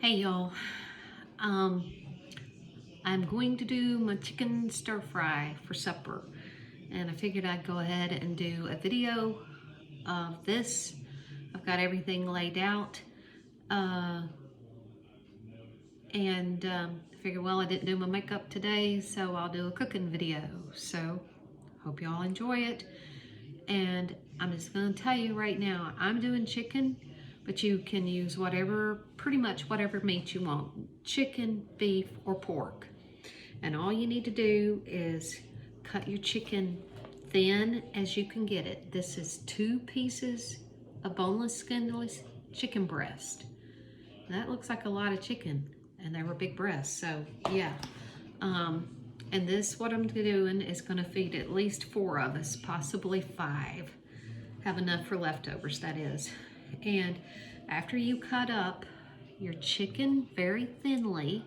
Hey y'all, I'm going to do my chicken stir fry for supper, and I figured I'd go ahead and do a video of this. I've got everything laid out, and I figured, well, I didn't do my makeup today, so I'll do a cooking video. So hope y'all enjoy it. And I'm just gonna tell you right now, I'm doing chicken, but you can use pretty much whatever meat you want. Chicken, beef, or pork. And all you need to do is cut your chicken thin as you can get it. This is 2 pieces of boneless, skinless chicken breast. That looks like a lot of chicken, and they were big breasts, so yeah. And this, what I'm doing, is gonna feed at least 4 of us, possibly 5. Have enough for leftovers, that is. And after you cut up your chicken very thinly,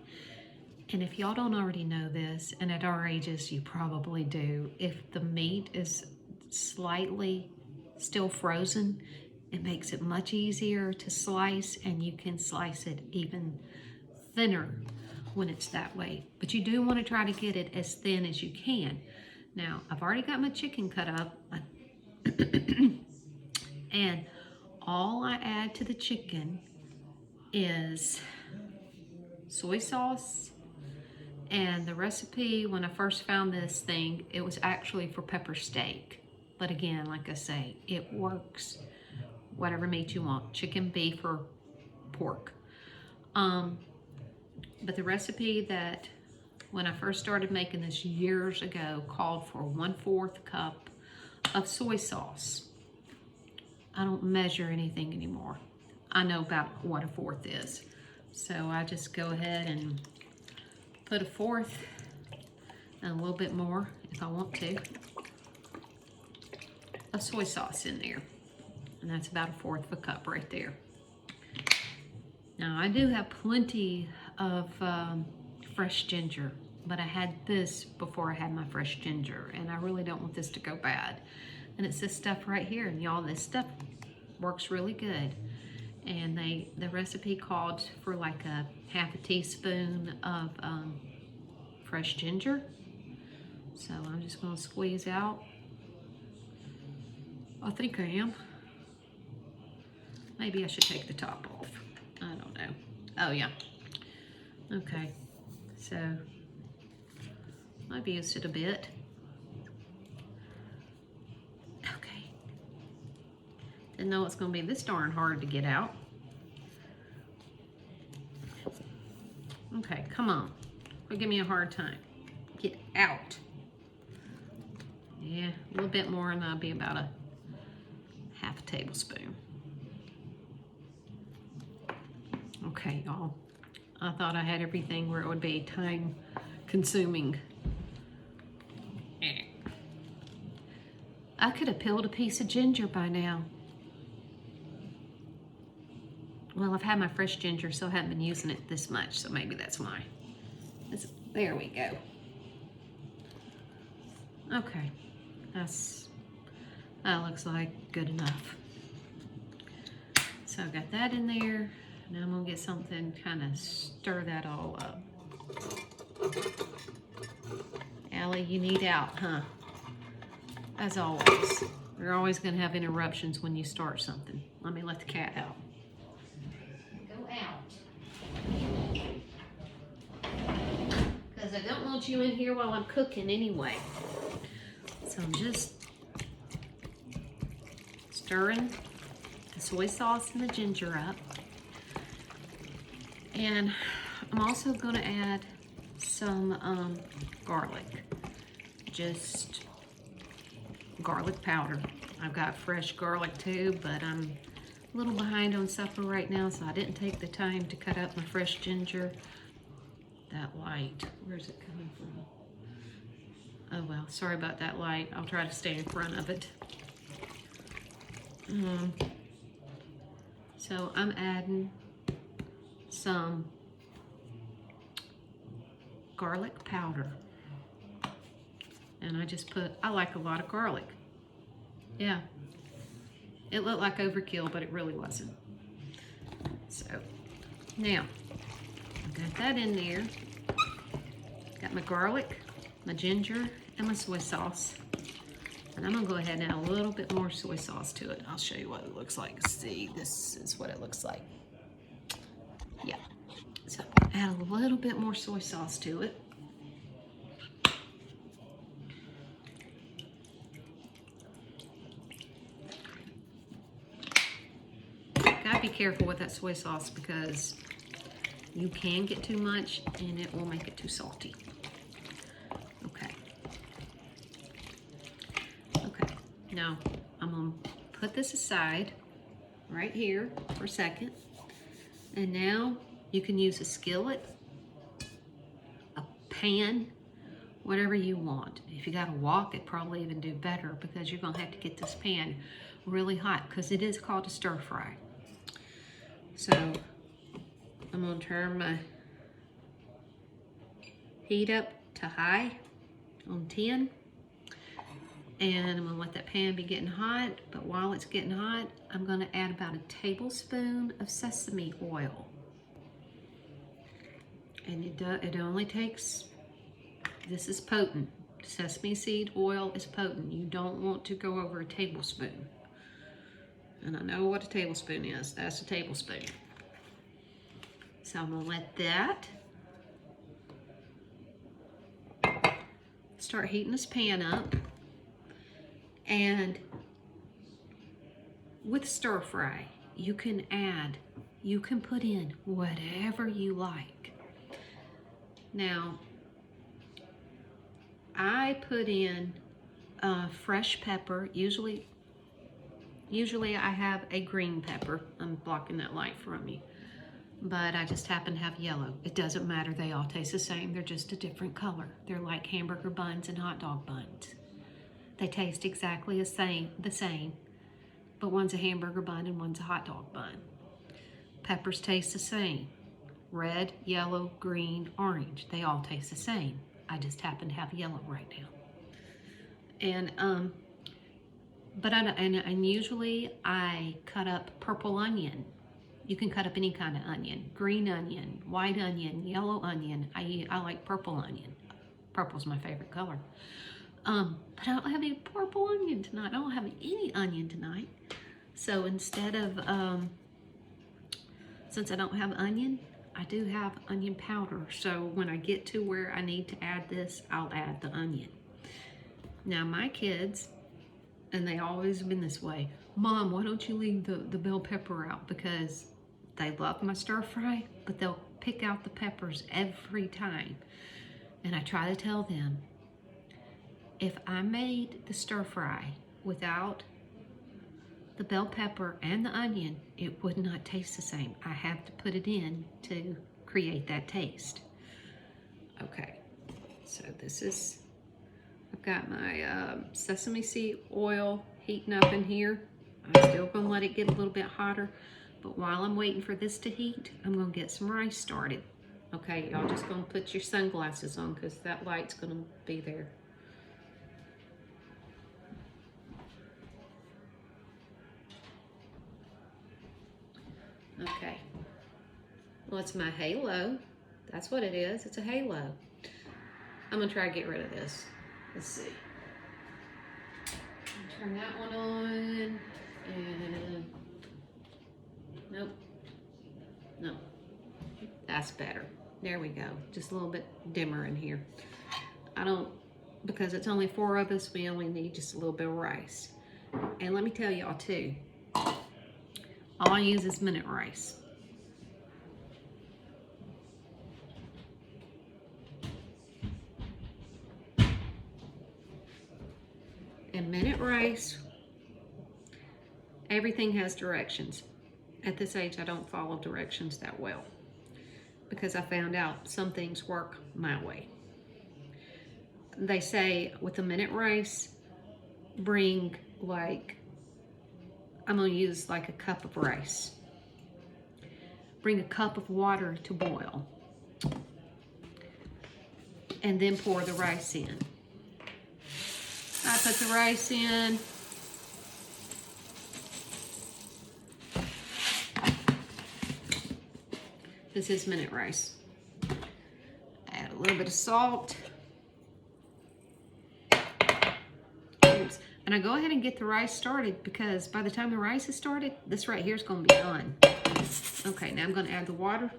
and if y'all don't already know this, and at our ages you probably do, if the meat is slightly still frozen, it makes it much easier to slice, and you can slice it even thinner when it's that way. But you do want to try to get it as thin as you can. Now, I've already got my chicken cut up, and all I add to the chicken is soy sauce. And the recipe, when I first found this thing, it was actually for pepper steak. But again, like I say, it works whatever meat you want, chicken, beef, or pork. But the recipe that, when I first started making this years ago, called for 1/4 cup of soy sauce. I don't measure anything anymore. I know about what 1/4 is. So I just go ahead and put 1/4 and a little bit more if I want to of soy sauce in there. And that's about 1/4 cup right there. Now I do have plenty of fresh ginger, but I had this before I had my fresh ginger, and I really don't want this to go bad. And it's this stuff right here, and y'all, this stuff works really good. And the recipe called for like a 1/2 teaspoon of fresh ginger. So I'm just gonna squeeze out. I think I am. Maybe I should take the top off. I don't know. Oh yeah. Okay, so I've used it a bit. Okay. Didn't know it's gonna be this darn hard to get out. Okay, come on. Don't give me a hard time. Get out. Yeah, a little bit more, and that'll be about a 1/2 tablespoon. Okay, y'all. I thought I had everything where it would be time consuming. I could have peeled a piece of ginger by now. Well, I've had my fresh ginger, so I haven't been using it this much, so maybe that's why. There we go. Okay, that looks like good enough. So I got that in there. Now I'm gonna get something, kind of stir that all up. Allie, you need out, huh? As always. You're always gonna have interruptions when you start something. Let me let the cat out. Go out. Because I don't want you in here while I'm cooking anyway. So I'm just stirring the soy sauce and the ginger up. And I'm also going to add some garlic, just garlic powder. I've got fresh garlic too, but I'm a little behind on supper right now, so I didn't take the time to cut up my fresh ginger. That light, where's it coming from? Oh well, sorry about that light. I'll try to stay in front of it. So I'm adding some garlic powder. And I like a lot of garlic. Yeah. It looked like overkill, but it really wasn't. So, now, I got that in there. Got my garlic, my ginger, and my soy sauce. And I'm gonna go ahead and add a little bit more soy sauce to it. I'll show you what it looks like. See, this is what it looks like. Yeah. So add a little bit more soy sauce to it. Gotta be careful with that soy sauce because you can get too much and it will make it too salty. Okay. Okay, now I'm gonna put this aside right here for a second. And now you can use a skillet, a pan, whatever you want. If you got a wok, it'd probably even do better because you're gonna have to get this pan really hot because it is called a stir fry. So I'm gonna turn my heat up to high on 10. And I'm gonna let that pan be getting hot, but while it's getting hot, I'm gonna add about a tablespoon of sesame oil. And it only takes, this is potent. Sesame seed oil is potent. You don't want to go over a tablespoon. And I know what a tablespoon is. That's a tablespoon. So I'm gonna let that start heating this pan up. And with stir fry, you can put in whatever you like. Now, I put in fresh pepper. Usually I have a green pepper. I'm blocking that light from you. But I just happen to have yellow. It doesn't matter, they all taste the same. They're just a different color. They're like hamburger buns and hot dog buns. They taste exactly the same, but one's a hamburger bun and one's a hot dog bun. Peppers taste the same. Red, yellow, green, orange. They all taste the same. I just happen to have yellow right now. And and usually I cut up purple onion. You can cut up any kind of onion. Green onion, white onion, yellow onion. I like purple onion. Purple's my favorite color. But I don't have any purple onion tonight. I don't have any onion tonight. So instead of, since I don't have onion, I do have onion powder. So when I get to where I need to add this, I'll add the onion. Now my kids, and they always have been this way, Mom, why don't you leave the bell pepper out? Because they love my stir fry, but they'll pick out the peppers every time. And I try to tell them, if I made the stir fry without the bell pepper and the onion, it would not taste the same. I have to put it in to create that taste. Okay, so this is, I've got my sesame seed oil heating up in here. I'm still gonna let it get a little bit hotter, but while I'm waiting for this to heat, I'm gonna get some rice started. Okay, y'all just gonna put your sunglasses on because that light's gonna be there. Okay, well, it's my halo. That's what it is, it's a halo. I'm gonna try to get rid of this. Let's see. Turn that one on, and nope, no, that's better. There we go, just a little bit dimmer in here. Because it's only 4 of us, we only need just a little bit of rice. And let me tell y'all too, all I use is minute rice. And minute rice, everything has directions. At this age, I don't follow directions that well because I found out some things work my way. They say with the minute rice, bring like, I'm gonna use like a cup of rice. Bring a cup of water to boil. And then pour the rice in. I put the rice in. This is minute rice. little bit of salt. Oops. And I go ahead and get the rice started because by the time the rice is started, this right here is going to be done. Okay, now I'm going to add the water.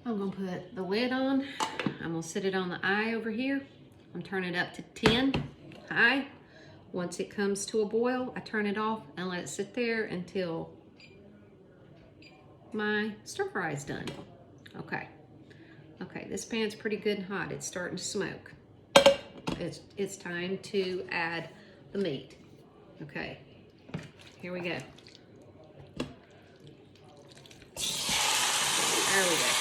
I'm going to put the lid on. I'm going to set it on the eye over here. I'm turning it up to 10 high. Once it comes to a boil, I turn it off and let it sit there until my stir fry is done. Okay. Okay, this pan's pretty good and hot. It's starting to smoke. It's time to add the meat. Okay, here we go. There we go.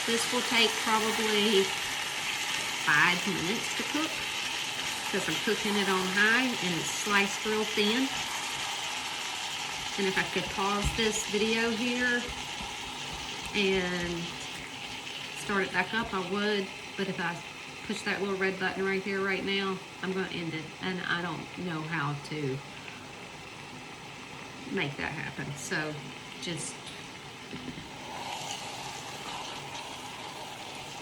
This will take probably 5 minutes to cook because I'm cooking it on high and it's sliced real thin. And if I could pause this video here and start it back up, I would. But if I push that little red button right here right now, I'm going to end it. And I don't know how to make that happen. So just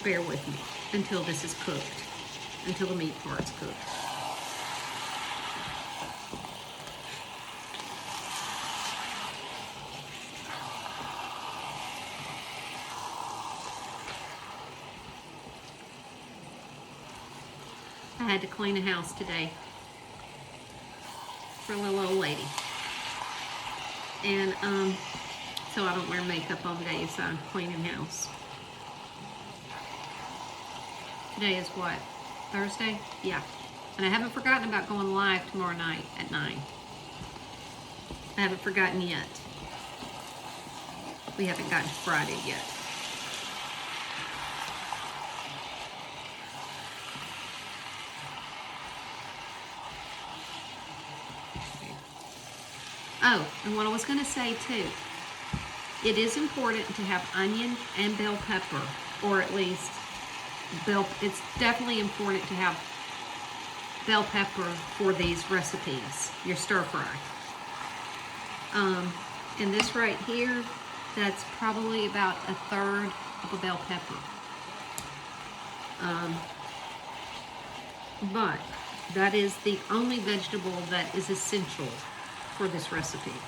bear with me until this is cooked, until the meat part's cooked. I had to clean a house today for a little old lady. And so I don't wear makeup on days so I'm cleaning house. Today is what? Thursday? Yeah. And I haven't forgotten about going live tomorrow night at 9. I haven't forgotten yet. We haven't gotten to Friday yet. Oh, and what I was going to say too, it is important to have onion and bell pepper, or at least it's definitely important to have bell pepper for these recipes, your stir fry. And this right here, that's probably about 1/3 of a bell pepper. But that is the only vegetable that is essential for this recipe.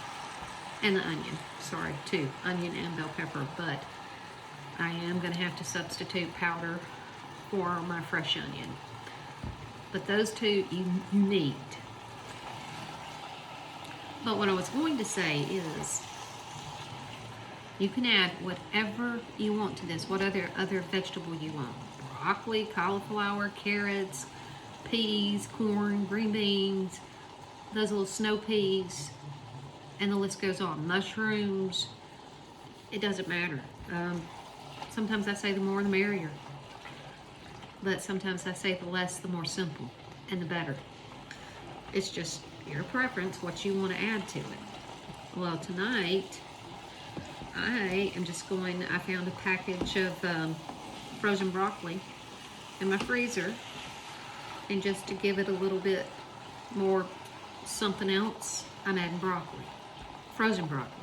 And the onion, sorry, too, onion and bell pepper, but I am going to have to substitute powder for my fresh onion. But those two you need. But what I was going to say is you can add whatever you want to this, what other vegetable you want. Broccoli, cauliflower, carrots, peas, corn, green beans, those little snow peas, and the list goes on. Mushrooms, it doesn't matter. Sometimes I say the more the merrier. But sometimes I say the less, the more simple, and the better. It's just your preference, what you want to add to it. Well, tonight, I found a package of frozen broccoli in my freezer, and just to give it a little bit more something else, I'm adding broccoli, frozen broccoli.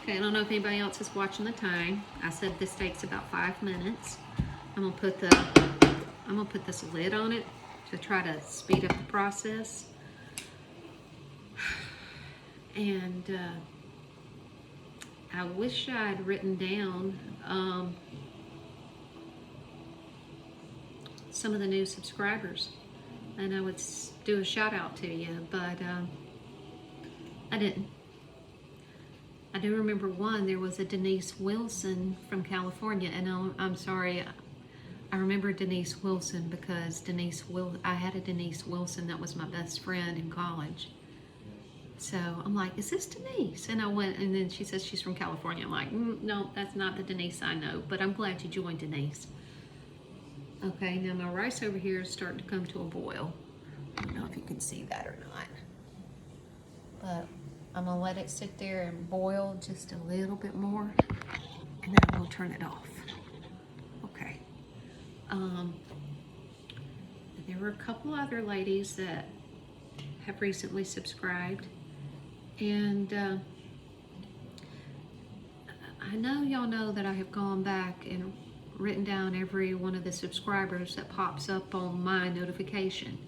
Okay, I don't know if anybody else is watching the time. I said this takes about 5 minutes. I'm gonna put this lid on it to try to speed up the process. And I wish I'd written down some of the new subscribers, and I would do a shout out to you, but I didn't. I do remember one. There was a Denise Wilson from California, and I'm sorry, I remember Denise Wilson because I had a Denise Wilson that was my best friend in college. So I'm like, is this Denise? And I went, and then she says she's from California. I'm like, no, that's not the Denise I know, but I'm glad you joined, Denise. Okay, now my rice over here is starting to come to a boil. I don't know if you can see that or not. But I'm gonna let it sit there and boil just a little bit more, and then we'll turn it off. Okay. There were a couple other ladies that have recently subscribed, and I know y'all know that I have gone back and written down every one of the subscribers that pops up on my notification.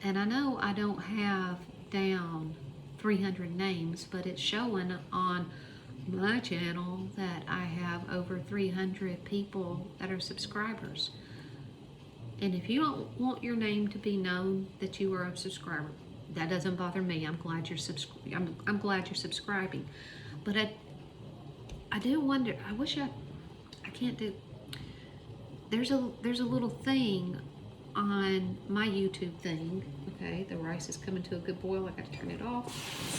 And I know I don't have down 300 names, but it's showing on my channel that I have over 300 people that are subscribers. And if you don't want your name to be known that you are a subscriber, that doesn't bother me. I'm glad you're I'm glad you're subscribing. But I do wonder. I wish I can't do. There's a little thing on my YouTube thing. Okay, the rice is coming to a good boil. I got to turn it off.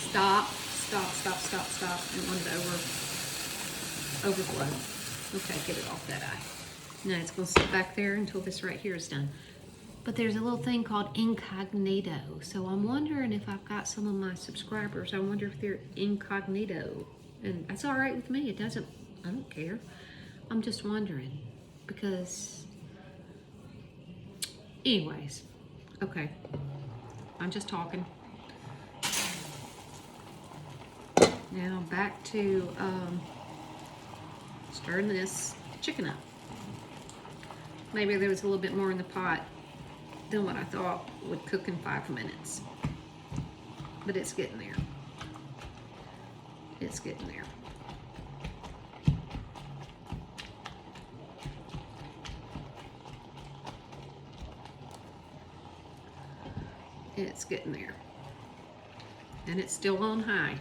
Stop. It wanted to overflow. Okay, get it off that eye. Now it's going to sit back there until this right here is done. But there's a little thing called incognito. So I'm wondering if I've got some of my subscribers. I wonder if they're incognito. And that's all right with me. I don't care. I'm just wondering. Because, anyways. Okay. I'm just talking. Now back to stirring this chicken up. Maybe there was a little bit more in the pot than what I thought would cook in 5 minutes. But it's getting there. It's getting there. It's getting there. And it's still on high.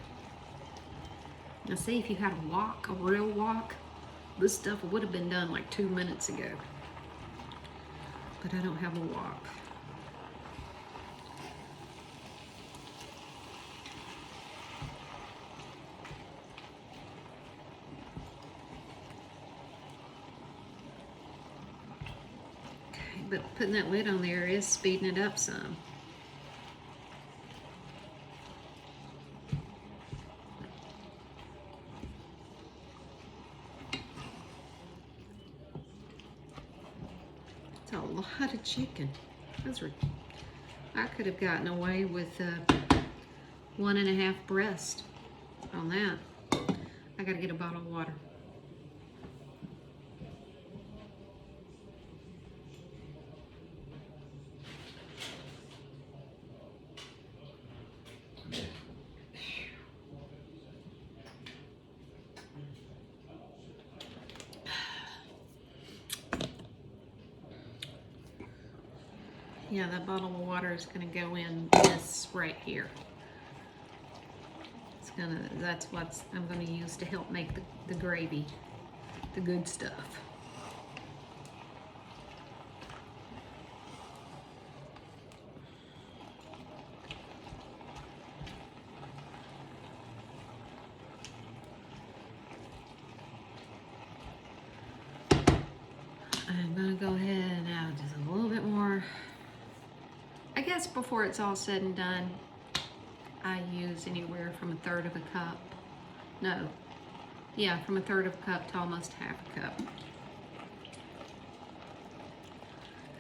Now see, if you had a wok, a real wok, this stuff would have been done like 2 minutes ago. But I don't have a wok. Okay, but putting that lid on there is speeding it up some. It's a lot of chicken. I could have gotten away with 1.5 breast on that. I gotta get a bottle of water. Yeah, that bottle of water is going to go in this right here. That's what I'm going to use to help make the gravy, the good stuff. I'm going to go ahead and add just a little bit more. I guess before it's all said and done, I use anywhere from 1/3 of a cup. No, yeah, from 1/3 of a cup to almost 1/2 a cup.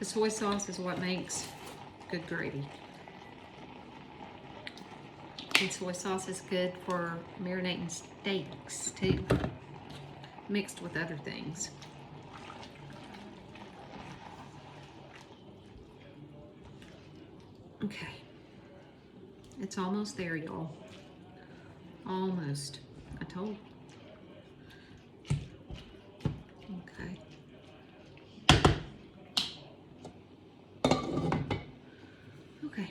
The soy sauce is what makes good gravy. And soy sauce is good for marinating steaks too, mixed with other things. Okay, it's almost there, y'all. Almost. I told. Okay. Okay.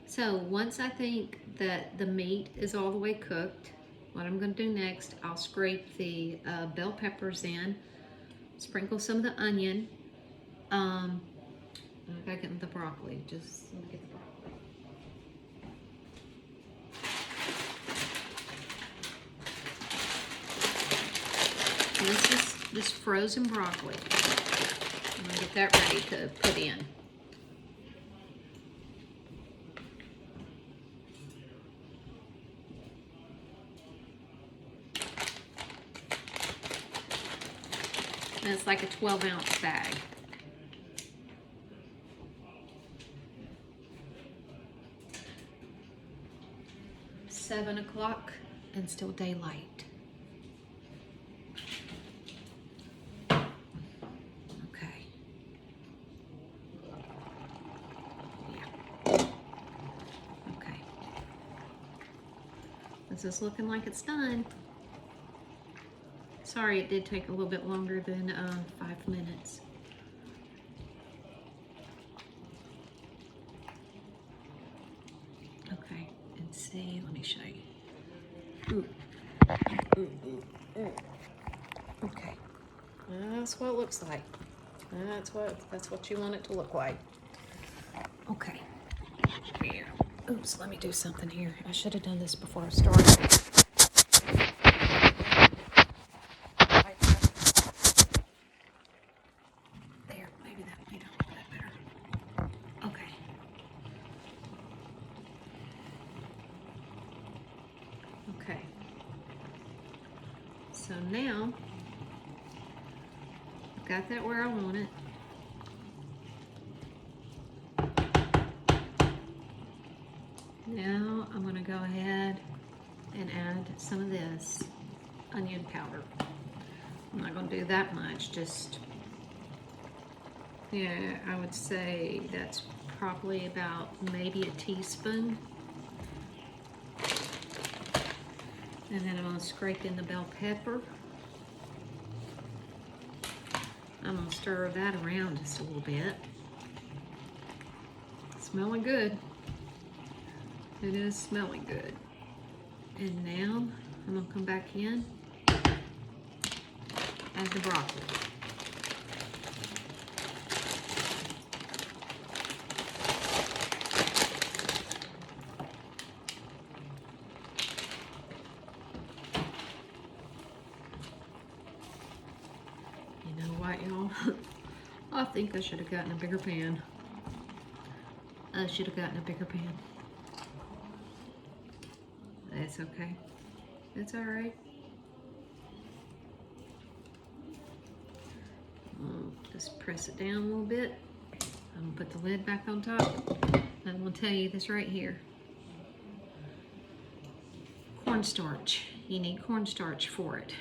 So once I think that the meat is all the way cooked, what I'm going to do next, I'll scrape the bell peppers in, sprinkle some of the onion. I gotta get the broccoli. Just let me get the broccoli. And this is this frozen broccoli. I'm gonna get that ready to put in. And it's like a 12-ounce bag. It's 7 o'clock and still daylight. Okay. Yeah. Okay. This is looking like it's done. Sorry, it did take a little bit longer than 5 minutes. Okay, and see, let me show you. Ooh. Ooh, ooh, ooh. Okay, that's what it looks like. That's what you want it to look like. Okay. Here. Oops, let me do something here. I should have done this before I started. Okay, so now I've got that where I want it. Now I'm going to go ahead and add some of this onion powder. I'm not going to do that much, just, yeah, I would say that's probably about maybe a teaspoon. And then I'm going to scrape in the bell pepper. I'm going to stir that around just a little bit. It's smelling good. It is smelling good. And now I'm going to come back in, add the broccoli. I think I should have gotten a bigger pan. I should have gotten a bigger pan. That's okay. That's all right. Just press it down a little bit. I'm gonna put the lid back on top. I'm gonna tell you this right here. Cornstarch. You need cornstarch for it.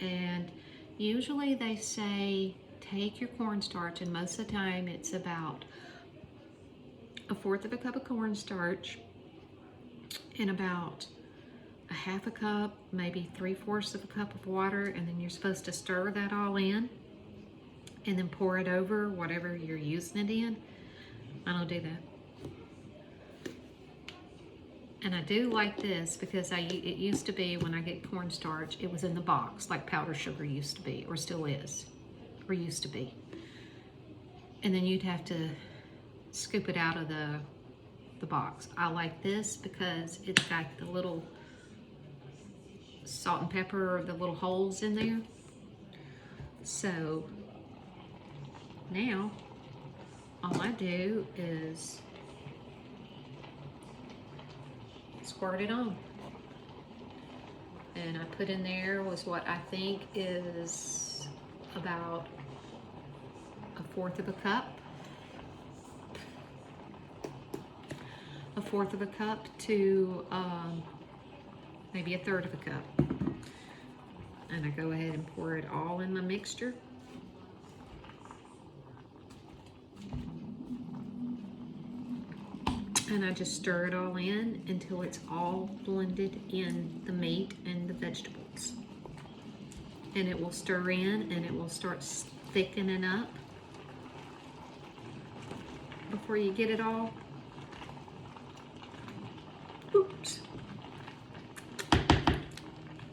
And usually they say take your cornstarch, and most of the time it's about 1/4 of a cup of cornstarch and about a 1/2 cup, maybe 3/4 of a cup of water, and then you're supposed to stir that all in and then pour it over whatever you're using it in. I don't do that. And I do like this because it used to be when I get cornstarch, it was in the box like powdered sugar used to be, or still is, or used to be. And then you'd have to scoop it out of the box. I like this because it's got the little salt and pepper, the little holes in there. So now all I do is squirt it on. And I put in there was what I think is about 1/4 of a cup. 1/4 of a cup to maybe 1/3 of a cup. And I go ahead and pour it all in my mixture. And I just stir it all in until it's all blended in the meat and the vegetables. And it will stir in and it will start thickening up before you get it all. Oops.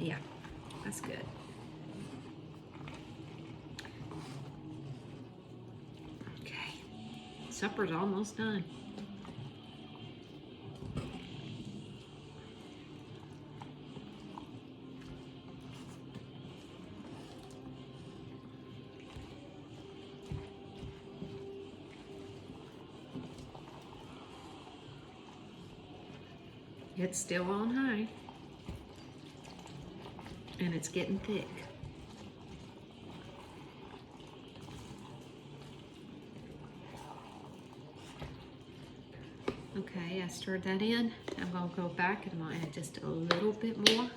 Yeah, that's good. Okay, supper's almost done. It's still on high, and it's getting thick. Okay, I stirred that in. I'm gonna go back and I'm gonna add just a little bit more.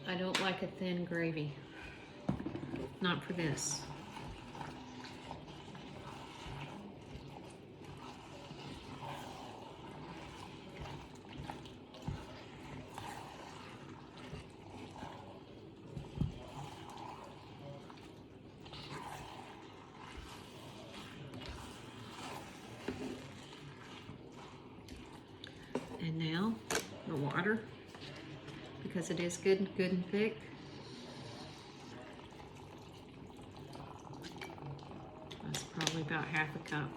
I don't like a thin gravy. Not for this. And now the water, because it is good and thick. That's probably about half a cup.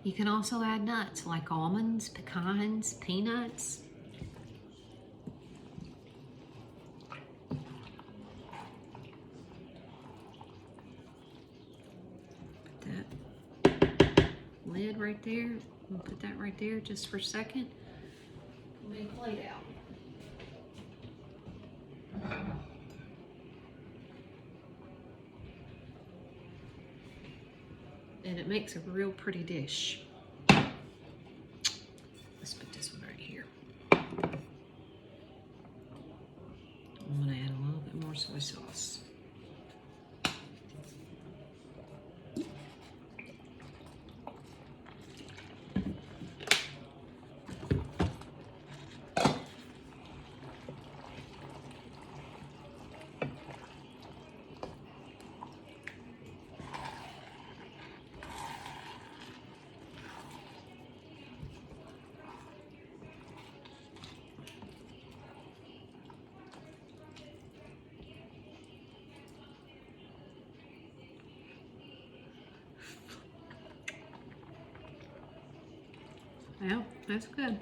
You can also add nuts like almonds, pecans, peanuts. Put that lid right there. We'll put that right there just for a second. Let me plate out. And it makes a real pretty dish. Let's put this one right here. I'm gonna add a little bit more soy sauce. Well, that's good.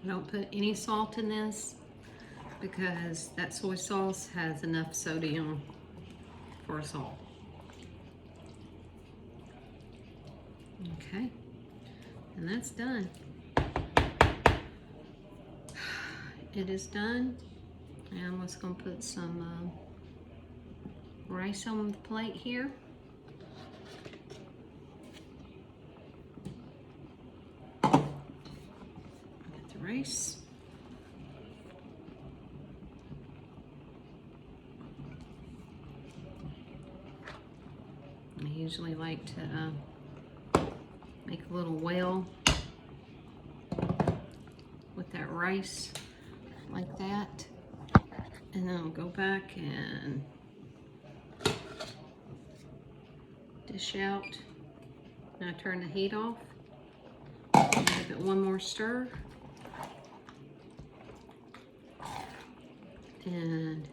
I don't put any salt in this because that soy sauce has enough sodium for us all. Okay, and that's done. It is done. And I'm just gonna put some rice on the plate here. Rice. I usually like to make a little well with that rice like that, and then I'll go back and dish out. And I turn the heat off and give it one more stir. And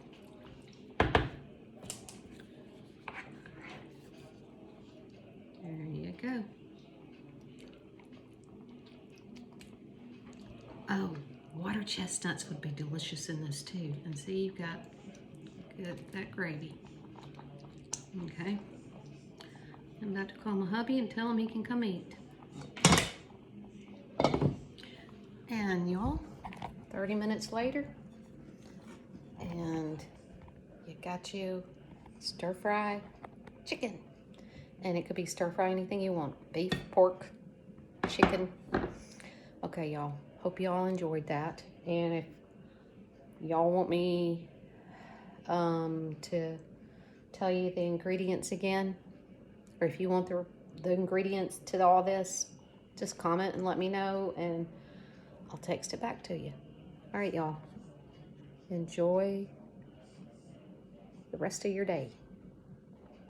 there you go. Oh, Water chestnuts would be delicious in this too. And see, you've got that gravy. Okay. I'm about to call my hubby and tell him he can come eat. And y'all, 30 minutes later, and you got you stir fry chicken. And it could be stir fry anything you want. Beef, pork, chicken. Okay, y'all. Hope y'all enjoyed that. And if y'all want me to tell you the ingredients again, or if you want the ingredients to all this, just comment and let me know, and I'll text it back to you. All right, y'all. Enjoy the rest of your day.